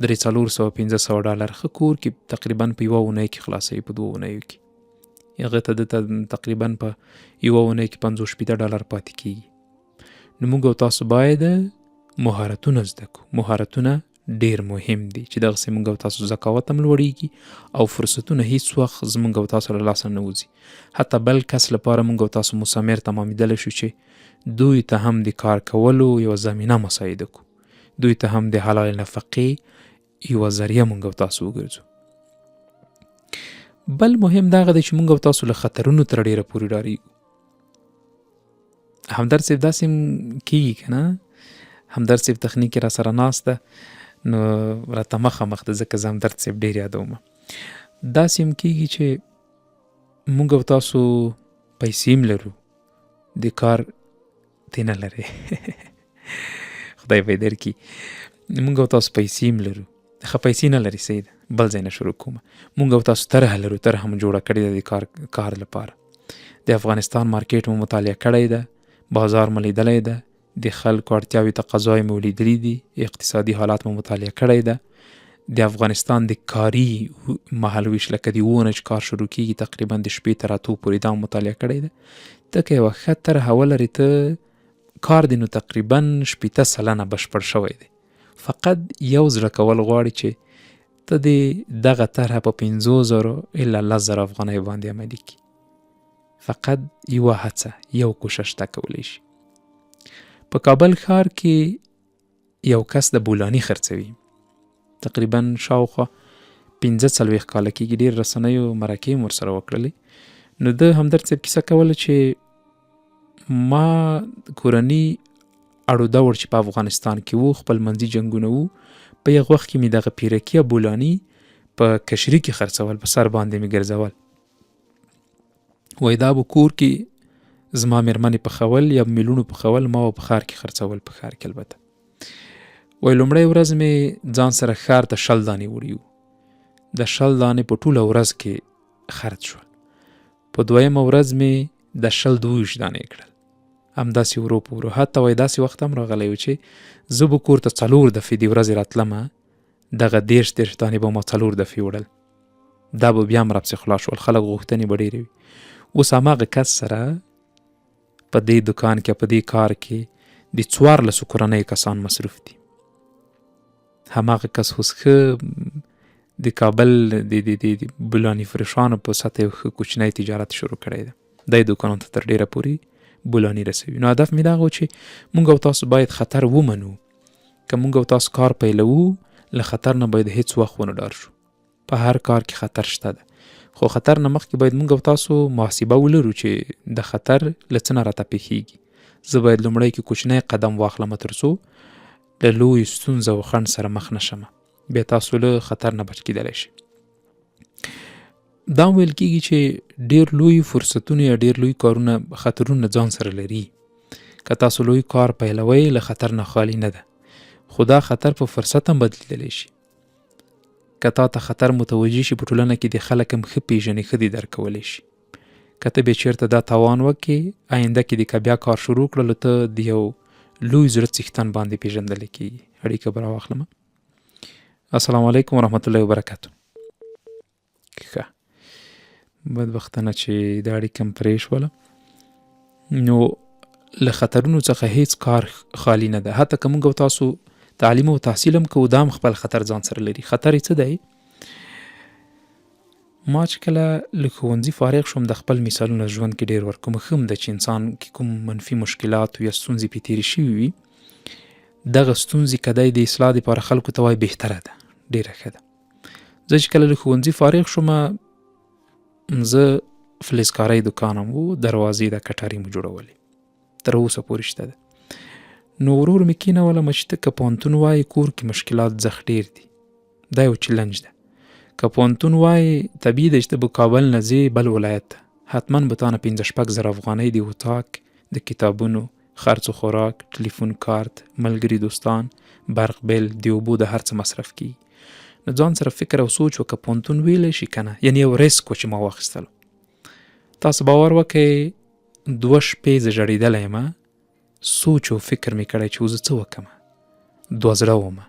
300-400-500 ډالر ښه کور کې تقریبا په 1 اونۍ کې خلاصوي، په 2 اونیو کې. هغه ته دلته تقریبا په 1 اونۍ کې 50-60 ډالر پاتې کېږي. نو موږ او تاسو باید مهارتونه زده کړو. مهارتونه ډیر مهم دي چې دغسې موږ او تاسو ذکاوت هم لوړېږي او فرصتونه هیڅ وخت زموږ او تاسو له لاسه نه وځي. حتی بل کس لپاره موږ او تاسو مثمر تمامېدلی شو چې دوی ته هم د کار کولو یوه زمینه مساعده کړو، دوی ته هم د حلال نفقې یوه ذریعه موږ او تاسو وګرځو. بل مهم دغه دی چې موږ او تاسو له خطرونو تر ډېره پورې ډارېږو. همدرد صاحب داسې هم کېږي که نه، همدرد صاحب تخنیک را سره ناست ده نو راته مخامخ ده، ځکه زه همدرد صاحب ډېر یادوم. داسې هم کېږي چې مونږ او تاسو پیسې هم لرو، د کار تی نه لرئ خدای به یې درکړي. مونږ او تاسو پیسې هم لرو، ښه پیسې نه لري صحیح ده، بل ځای نه شروع کومه. مونږ او تاسو طرحه لرو، طرحه مو جوړه کړې ده د کار لپاره. د افغانستان مارکیټ مو مطالعه کړی ده، بازار مو لیدلی ده، د خلکو اړتیاوې تقاضاوې مو لیدلي دي، اقتصادي حالات مو مطالعه کړی ده. د افغانستان د کاري مهالویش لکه د 7 نه چې کار شروع کېږي تقریبا د 8 تر 8 پورې دا مطالعه کړی ده. ته که یوه ښه طرحه ولرې، ته کار دی نو تقریبا 80% بشپړ شوی دی. فقط یو زړه کول غواړي چې ته د دغه طرحه په 50,000 الا 10,000 افغانۍ باندې عملي کړي. فقط یوه هڅه، یو کوشش ته کولی شي. په کابل ښار کې یو کس د بولاني خرڅوي، تقریبا شاوخوا 45 کاله کېږي، ډېر رسنیو مرکې هم ورسره وکړلې. نو ده همدرد صاحب کیسه کوله چې ما کورني اړو دوړ چې په افغانستان کې وو، خپل منځي جنګونه وو، په یغ وخت کې مې دغه پیرکي بولاني په کشري کې خرڅول، په سر باندې مې ګرځول. وایي دا به کور کې زما مېرمنې پخول یا میلونو پخول، ما به په ښار کې خرڅول، په ښار کې البته. وایي لومړۍ ورځ مې ځان سره ښار ته 10 دانې وړي وو، د 10 دانې په ټوله ورځ کې خرڅ شول. په دویمه ورځ مې د 22 دانې کړل، همداسې ورو په ورو. حتی وایي داسې وخت هم راغلی و چې زه به کور ته 4 دفعې د ورځې راتلمه، دغه 30 دانې به ما 4 دفعې وړل، دا به بیا هم راپسې خلاص شول. خلک غوښتنې به ډېرې وي. اوس هماغه کس سره په دې دکان کې، په دې کار کې د 14 کورنیو کسان مصروف دي. هماغه کس اوس ښه د کابل د بولاني فروشانو په سطح یو ښه کوچنی تجارت شروع کړی ده. دی دوکانونو ته تر ډېره پورې بولاني رسوي. نو هدف مې دغه و چې مونږ او تاسو باید خطر ومنو. که مونږ او تاسو کار پیلوو، له خطر نه باید هیڅ وخت ونه ډار شو. په هر کار کې خطر شته ده، خو خطر نه مخکې باید مونږ او تاسو محاسبه ولرو چې د خطر له څه نه راته پیښیږي. زه باید لومړی کې کوچنی قدم واخلم تر څو له لویو ستونزو او خنډ سره مخ نه شم، بیا تاسو له خطر نه بچ کېدلی شئ. دا ویل کېږي چې ډېر لوی فرصتونه یا ډېر لوی کارونه خطرونه ځان سره لري. که تاسو لوی کار پیلوئ، له خطر نه خالی نه ده، خو دا خطر په فرصت هم بدلیدلی شي. که تا ته خطر متوجه شي، په ټولنه کې د خلک هم ښه پېژنې، ښه دې درک کولی شي. که ته بیا چېرته دا توان وکړې، آینده کې د که بیا کار شروع کړلو، ته د یو لوی زړه څښتن باندې پېژندلی کېږي. اړیکه به راواخلمه. السلام علیکم ورحمت الله وبرکاتو. ښه بدبختانه چې دا اړیکه هم پرې شوله. نو له خطرونو څخه هیڅ کار خالی نه ده. حتی که موږ او تاسو تعلیم او تحصیل هم کوو، دا هم خپل خطر ځان سره لري. خطر یې څه دی؟ ما چې کله له ښوونځي فارغ شوم، د خپل مثالونه ژوند کې ډېر ورکوم. ښه هم ده چې انسان کې کوم منفي مشکلات یا ستونزې پې تېرې شوي وي، دغه ستونزې که دی د اصلاح دپاره خلکو ته وایي، بهتره ده، ډېره ښه ده. زه چې کله له ښوونځي فارغ شوم، زه فلزکارۍ دوکانم و، دروازې د کټاري مو جوړولې، تر اوسه پورې شته ده. نو ورور مې کېنولم چې ته که پوهنتون وایې، کور کې مشکلات زښت ډېر دي، دا یو چلنج ده. که پوهنتون وایې، طبیعي ده چې ته به کابل نه ځې بل ولایت ته، حتما به تا نه 5-6 زره افغانۍ د اتاق، د کتابونو، خرڅ و خوراک، ټلیفون کارت، ملګري دوستان، برق بیل، د اوبو د هر څه مصرف کېږي. نو ځان سره فکر او سوچ وکړه، پوهنتون ویلی شي که نه، یعنې یو ریسک و چې ما واخیستلو. تاسو باور وکړئ 2 شپې زه ژړېدلی یم، سوچ او فکر مې کړی چې زه څه وکړم. 2 زړه ومه،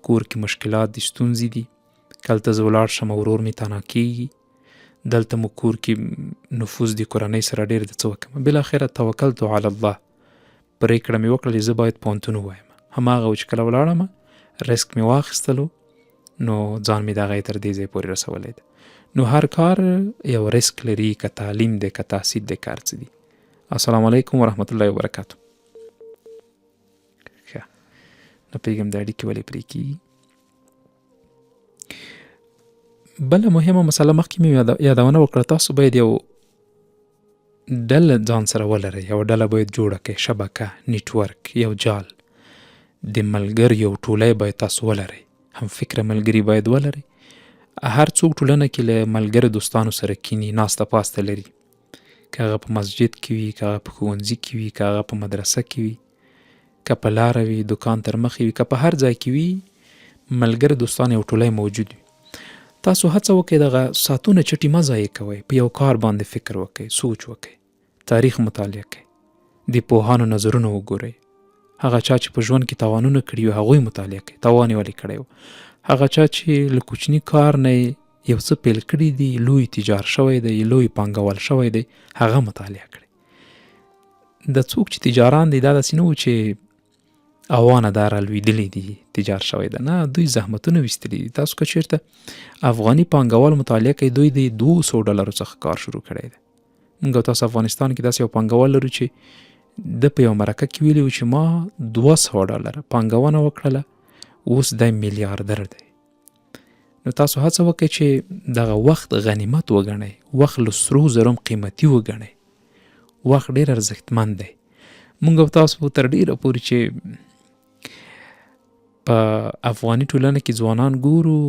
کور کې مشکلات دي، ستونزې دي، کلته زه ولاړ شم ورور مې تنها کېږي، دلته مو کور کې نفوذ د کورنۍ سره ډېر د څه وکړم. بالاخره توکلت علی الله، پرېکړه مې وکړه چې زه باید پوهنتون ووایم. هماغه و چې کله ولاړم، ریسک مې واخیستلو، نو ځان مې دغه تر دې ځای پورې رسولی ده. نو هر کار یو ریسک لري، که تعلیم دی، که تحصیل دی، کار څه دي. السلام علیکم ورحمت الله وبرکاتو. ښه نه پوهېږم دا اړیکې ولې پرې کېږي. بله مهمه مسله مخکې مې یادونه وکړه، تاسو باید یو ډله ځان سره ولرئ، یو ډله باید جوړه کړئ، شبکه، نیټورک، یو جال د ملګرو یو ټولی باید تاسو ولرئ، هم فکره ملګري باید ولرئ. هر څوک ټولنه کې له ملګرو دوستانو سره کینی، ناسته پاسته لري، که هغه په مسجد کې وي، که هغه په ښوونځي کې وي، که هغه په مدرسه کې وي، که په لاره وي، دکان تر مخې وي، که په هر ځای کې وي، ملګري دوستان یو ټولی موجود وي. تاسو هڅه وکړئ دغه ساعتونه چټي مه ضایع کوئ، په یو کار باندې فکر وکړئ، سوچ وکړئ، تاریخ مطالعه کړئ، د پوهانو نظرونه وګورئ، هغه چا چې په ژوند کې تاوانونه کړي وي هغوی مطالعه کړئ، تاوان یې ولې کړی و، هغه چا چې له کوچني کار نه یو څه پیل کړي دي، لوی تجار شوی دی، لوی پانګوال شوی دی، هغه مطالعه کړئ. د څوک چې تجاران دي دا داسې نه و چې اوانه دا رالوېدلي دي تجار شوی ده، نه، دوی زحمتونه ویستلي دي. تاسو که چېرته افغاني پانګوال مطالعه کوئ، دوی د $200 څخه کار شروع کړی دی. موږ او تاسو افغانستان کې داسې یو پانګوال لرو چې د په یو مرکه کې ویلي و چې ما $200 پانګونه وکړله، اوس دی میلیاردر دی. نو تاسو هڅه وکړئ چې دغه وخت غنیمت وګڼئ، وخت له سرو زرو قیمتي وګڼئ، وخت ډېر ارزښتمند دی. موږ او تاسو تر ډېره پورې چې په افغاني ټولنه کې ځوانان ګورو،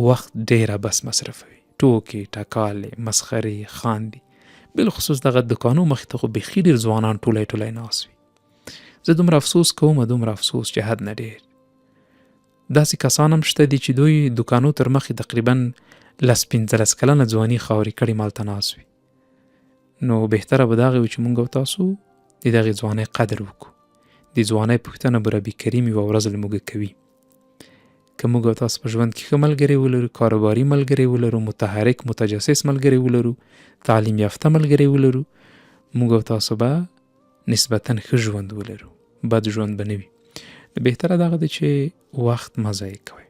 وخت ډېره بس مصرفوي، ټوکې ټکالې مسخرې خاندي، بالخصوص دغه دکانو مخې ته خو بیخي ډېر ځوانان ټولی ټولی ناست وي. زه دومره افسوس کوم، دومره افسوس چې حد نه ډېر. داسې کسان هم شته دي چې دوی دکانو تر مخې تقریبا 15 کلنه ځواني خاورې کړي مالته ناست وي. نو بهتره به دا وي چې موږ او تاسو د دغې ځوانۍ قدر وکړو. د ځوانۍ پوښتنه به رب کریم یوه ورځ له موږ کوي. که موږ او تاسو په ژوند کې ښه ملګري ولرو، کاروباري ملګري ولرو، متحرک متجسس ملګري ولرو، تعلیم یافته ملګري ولرو، موږ او تاسو به نسبتاً ښه ژوند ولرو، بد ژوند به نه وي. بهتره دغه دی چې وخت مه ضایع کوئ.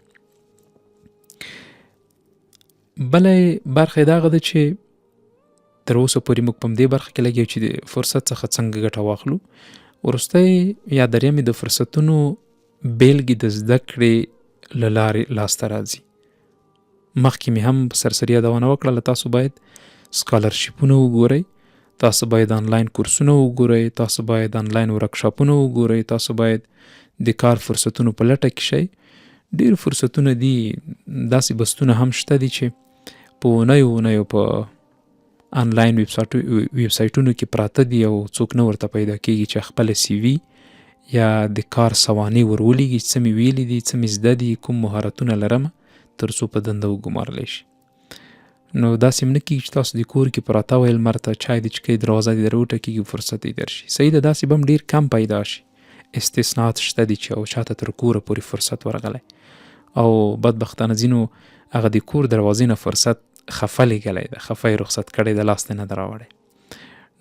بله برخه یې دغه ده چې تر اوسه پورې موږ په همدې برخه کې لګیو چې د فرصت څخه څنګه ګټه واخلو. وروستی یا درېیمې د فرصتونو بیلګې د زده کړې له لارې لاسته راځي. مخکې مې هم په سرسري یادونه وکړله، تاسو باید سکالرشیپونه وګورئ، تاسو باید آنلاین کورسونه وګورئ، تاسو باید آنلاین ورکشاپونه وګورئ، تاسو باید د کار فرصتونو په لټه کې شئ. ډېر فرصتونه دي، داسې بستونه هم شته دي چې په اونیو په آنلاین ویبسایټونو کې پراته دي او څوک نه ورته پیدا کېږي چې خپله سی وي یا د کار سوانح ورولېږي، څه مې ویلي دي، څه مې زده دي، کوم مهارتونه لرم، تر څو په دنده وګمارلی شي. نو داسې هم نه کېږي چې تاسو د کور کې پراته وئ، لمر ته چای دې چکئ، دروازه دې در وټکېږي، فرصت دې درشي. صحیح ده، داسې به هم ډېر کم پیدا شي. استثناءات شته دي چې او چاته تر کوره پورې فرصت ورغلی او بدبختانه ځینو هغه د کور دروازې نه فرصت خفه لیږلی ده، خفه یې رخصت کړی ده، لاس ته نه ده راوړی.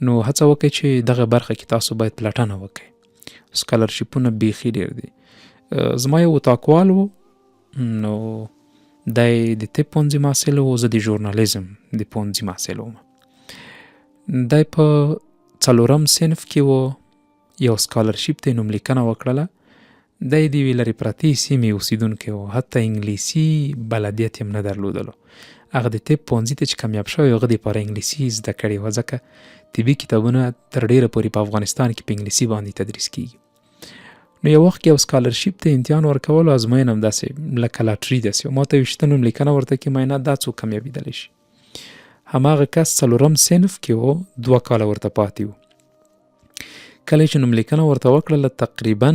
نو هڅه وکړئ چې دغه برخه کې تاسو باید پلټنه وکړئ. سکالرشیپونه بیخي ډېر دي. زما یو اتاقوال و، نو دی د طب پوهنځي محصل و، زه د ژورنالیزم د پوهنځي محصل وم. دی په 4م صنف کې و، یو سکالرشیپ ته یې نوملیکنه وکړله. دی د یوې لرې پرتې سیمې اوسیدونکی و، حتی انګلیسي بلدیت یې هم نه درلودلو. هغه د طب پوهنځي ته چې کامیاب شوی هغه دپاره انګلیسي زده کړې وه، ځکه طبي کتابونه تر ډېره پورې په افغانستان کې په انګلیسي باندې تدریس کېږي. نو یو وخت کې یو سکالرشیپ ته امتحان ورکولو، ازموینه هم داسې لکه لاټري داسې و، ما ته یې ویشته نوملیکنه ورته کې معاینات دا څوک کامیابېدلی شي. هماغه کس 4م صنف کې و، 2 کاله ورته پاتې و. کله چې نوملیکنه ورته وکړله، تقریبا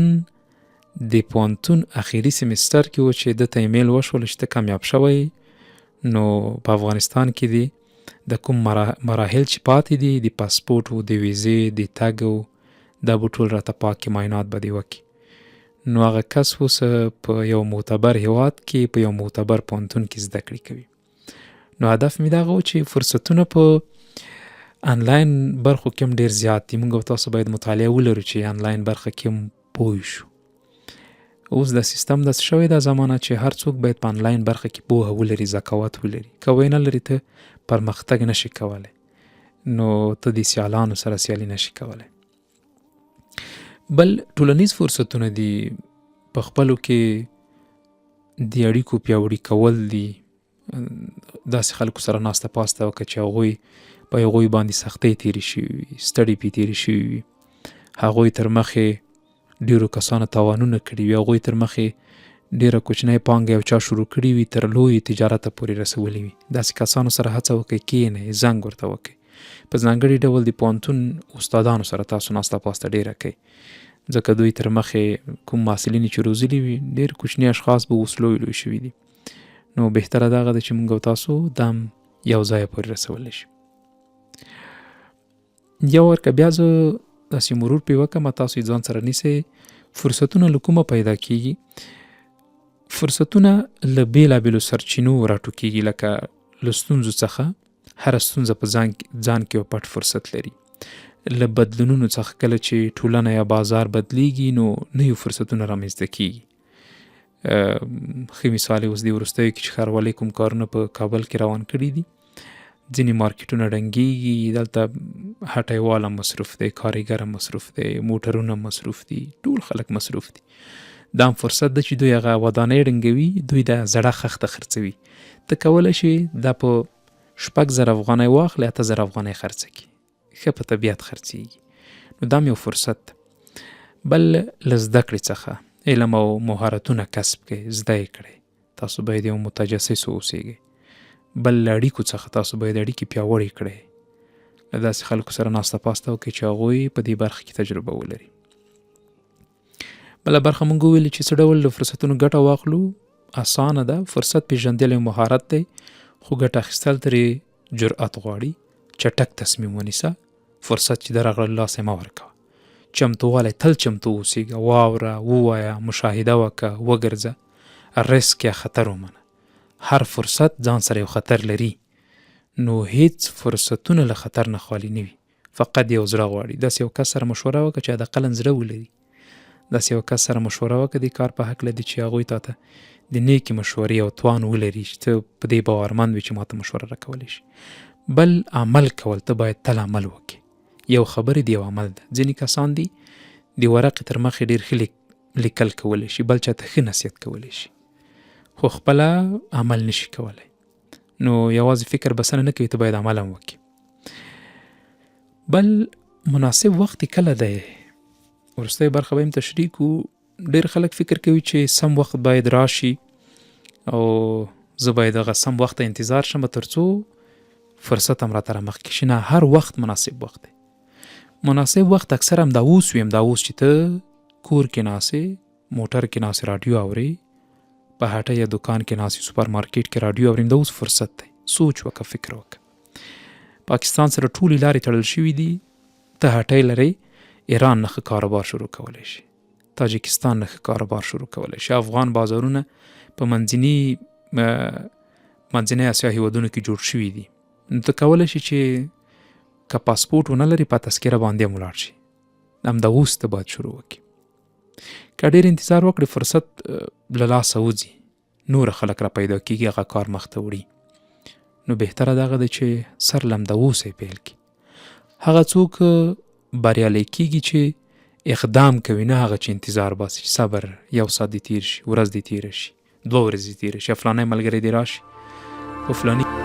د پوهنتون اخري سیمستر کې و چې ده ته ایمیل وشول چې ته کامیاب شوی، نو په افغانستان کې دی د کوم مراحل چې پاتې دي، د پاسپورټ و، د ویزې، د تګ و، دا به ټول راته پاکې معاینات به دې وکړي. نو هغه کس اوس په یو معتبر هیواد کې په یو معتبر پوهنتون کې زده کړې کوي. نو هدف مې دغه و چې فرصتونه په آنلاین برخو کې هم ډېر زیات دي. موږ او تاسو باید مطالعه ولرو چې آنلاین برخه کې هم پوه شو. اوس د سیستم داسې شوی دا زمانه چې هر څوک باید په آنلاین برخه کې پوهه ولري، ذکاوت ولري. که وی نه لري ته پرمختګ نشي کولی، نو ته د سیالانو سره سیالي نشي کولی. بل ټولنیز فرصتونه دي، په خپلو کې د اړیکو پیاوړي کول دي. داسې خلکو سره ناسته پاسته وکړه چې هغوی په هغوی باندې سختۍ تېرې شوي وي، ستړي پې تېرې شوي وي، هغوی تر مخې ډېرو کسانو تاوانونه کړي وي، هغوی تر مخې ډیره کوچنۍ پانګه یو چا شروع کړي وي تر لوی تجارته پورې رسولي وي. داسې کسانو سره هڅه وکړئ کښېنئ، زنګ ورته وکړئ. په ځانګړي ډول د پوهنتون استادانو سره تاسو ناسته پاسته ډیره کوئ، ځکه دوی تر مخې کوم محصلین چې روزلي وي ډېر کوچني اشخاص به اوس لوی شوي دي. نو بهتره دغه ده چې موږ او تاسو دم یو ځای پورې رسولی شي. یو ورکه بیا زه داسې مرور پرې وکړم، تاسو یې ځان سره نیسئ. فرصتونه له کومه پیدا کېږي؟ فرصتونه له بېلابېلو سرچینو راټوکېږي، لکه له ستونزو څخه. هره ستونزه په ځان کې یو پټ فرصت لري. له بدلونونو څخه کله چې ټولنه یا بازار بدلیږي نو نوي فرصتونه رامنځته کېږي. ښه مثال یې اوس دې وروستیو کې چې ښاروالۍ کوم کارونه په کابل کې روان کړي دي، ځینې مارکیټونه ډنګېږي، دلته هټیوال هم مصروف دی، کارګر هم مصروف دی، موټرونه هم مصروف دي، ټول خلک مصروف دي. دا هم فرصت ده چې دوی هغه ودانۍ ډنګوي، دوی د زړه خښته خرڅوي. ته کولی شي دا په 6,000 افغانۍ واخلې 8,000 افغانۍ خرڅه کړي، ښه په طبیعت خرڅېږي. نو دا هم یو فرصت ده. بل له زده کړې څخه علم او مهارتونه کسب کړئ، زده یې کړئ. تاسو باید یو متجسس واوسئ. بل له اړیکو څخه تاسو باید اړیکې پیاوړې کړئ، له داسې خلکو سره ناسته پاسته وکړئ چې هغوی په دې برخه کې تجربه ولري. بله برخه موږ وویلې چې څه ډول له فرصتونو ګټه واخلو. اسانه ده. فرصت پیژندل یو مهارت دی، خو ګټه اخیستل ترې جرأت غواړي. چټک تصمیم ونیسه. فرصت چې درغله لاس یې مه ورکوه. چمتووالی، تل چمتو اوسېږه. واوره، ووایه، مشاهده وکړه، وګرځه، ریسک یا خطر ومنه. هر فرصت ځان سره یو خطر لري، نو هیڅ فرصتونه له خطر نه خالی نه وي. فقط یو زړه غواړي. داسې یو کس سره مشوره وکړه چې حداقل زړه ولري. داسې یو کس سره مشوره وکړه د کار په هکله چې هغوی تا ته د نیکې مشورې او توان ولري چې ته په دې باورمند وي چې ما ته مشوره راکولی شي. بل عمل کول. ته باید تل عمل وکړې. یو خبرې دی یو عمل ده. ځینې کسان دي د ورقې تر مخې ډېر ښه لیکل کولی شي، بل چاته ښه نصیحت کولی شي، خو خپله عمل نشي کولی. نو یوازې فکر بسنه نه کوي، ته باید عمل هم وکړي. بل مناسب وخت کله دی؟ وروستۍ برخه به هم تشریح کړو. ډېر خلک فکر کوي چې سم وخت باید راشي او زه باید هغه سم وخت ته انتظار شم تر څو فرصت هم راته رامخکې شي. نه، هر وخت مناسب وخت دی. مناسب وخت اکثر هم دا اوس وي، هم دا اوس چې ته کور کې ناستې، موټر کې ناستې، راډیو اورې، په هټۍ یا دکان کې ناستې، سوپر مارکیټ کې راډیو اورې. دا اوس فرصت دی. سوچ وکړه، فکر وکړه. پاکستان سره ټولې لارې تړل شوي دي. ته هټۍ لرې، ایران نه ښه کاروبار شروع کولی شي، تاجکستان نه ښه کاروبار شروع کولی شي. افغان بازارونه په منځنۍ اسیا هیوادونو کې جوړ شوي دي. نو ته کولی شي چې که پاسپورټ ونه لري په تذکره باندې هم ولاړ شي. همدا اوس ته باید شروع وکړي. که ډېر انتظار وکړې فرصت له لاسه وځي، نور خلک را پیدا کېږي، هغه کار مخته وړي. نو بهتره دغه ده چې سر له همدا اوسه یې پیل کړي. هغه څوک بریالی کېږي چې اقدام کوي، نه هغه چې انتظار باسي. صبر، یو ساعت دې تیر شي، ورځ دې تیره شي، 2 ورځې دې تیره شي، فلانی ملګری دې راشي، خو فلانی